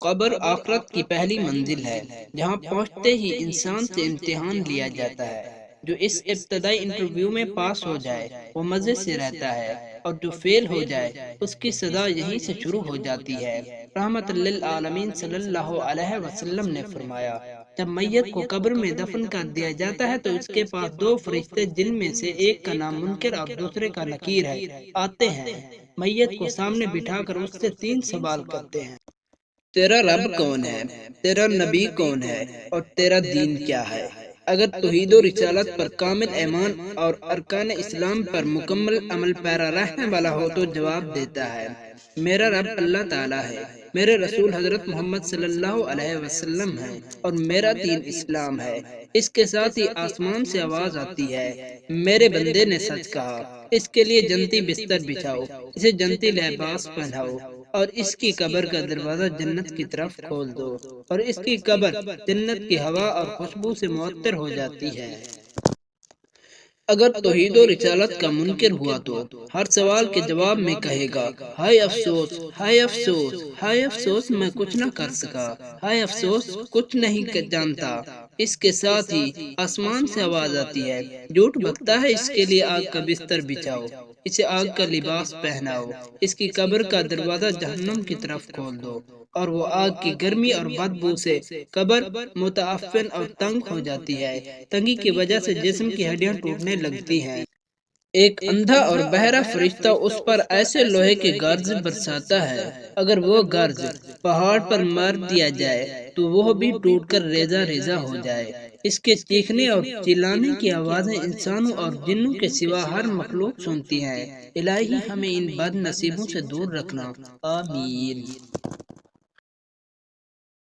قبر آخرت کی پہلی منزل ہے جہاں پہنچتے ہی انسان سے امتحان لیا جاتا ہے۔ جو اس ابتدائی انٹرویو میں پاس ہو جائے وہ مزے سے رہتا ہے، اور جو فیل ہو جائے اس کی سزا یہیں سے شروع ہو جاتی ہے۔ رحمت للعالمین صلی اللہ علیہ وسلم نے فرمایا، جب میت کو قبر میں دفن کر دیا جاتا ہے تو اس کے پاس دو فرشتے، جن میں سے ایک کا نام منکر اور دوسرے کا نکیر ہے، آتے ہیں۔ میت کو سامنے بٹھا کر اس سے تین سوال کرتے ہیں: تیرا رب کون ہے، تیرا نبی کون ہے، اور تیرا دین کیا ہے؟ اگر توحید و رسالت پر کامل ایمان اور ارکان اسلام پر مکمل عمل پیرا رہنے والا ہو تو جواب دیتا ہے، میرا رب اللہ تعالیٰ ہے، میرے رسول حضرت محمد صلی اللہ علیہ وسلم ہیں، اور میرا دین اسلام ہے۔ اس کے ساتھ ہی آسمان سے آواز آتی ہے، میرے بندے نے سچ کہا، اس کے لیے جنتی بستر بچھاؤ، اسے جنتی لباس پہناؤ، اور اس کی قبر کا دروازہ جنت کی طرف کھول دو، اور اس کی قبر جنت کی ہوا اور خوشبو سے معطر ہو جاتی ہے۔ اگر توحید و رسالت کا منکر ہوا تو ہر سوال کے جواب میں کہے گا، ہائے افسوس، ہائے افسوس، ہائے افسوس، میں کچھ نہ کر سکا، ہائے افسوس، کچھ نہیں جانتا۔ اس کے ساتھ ہی آسمان سے آواز آتی ہے، جھوٹ بکتا ہے، اس کے لیے آگ کا بستر بچھاؤ، اسے آگ کا لباس پہناؤ، اس کی قبر کا دروازہ جہنم کی طرف کھول دو، اور وہ آگ کی گرمی اور بدبو سے قبر متعفن اور تنگ ہو جاتی ہے۔ تنگی کی وجہ سے جسم کی ہڈیاں ٹوٹنے لگتی ہیں۔ ایک اندھا اور بہرا فرشتہ اس پر ایسے لوہے کے گرز برساتا ہے، اگر وہ گرز پہاڑ پر مار دیا جائے تو وہ بھی ٹوٹ کر ریزہ ریزہ ہو جائے۔ اس کے چیخنے اور چلانے کی آوازیں انسانوں اور جنوں کے سوا ہر مخلوق سنتی ہے۔ الہی ہمیں ان بد نصیبوں سے دور رکھنا، آمین۔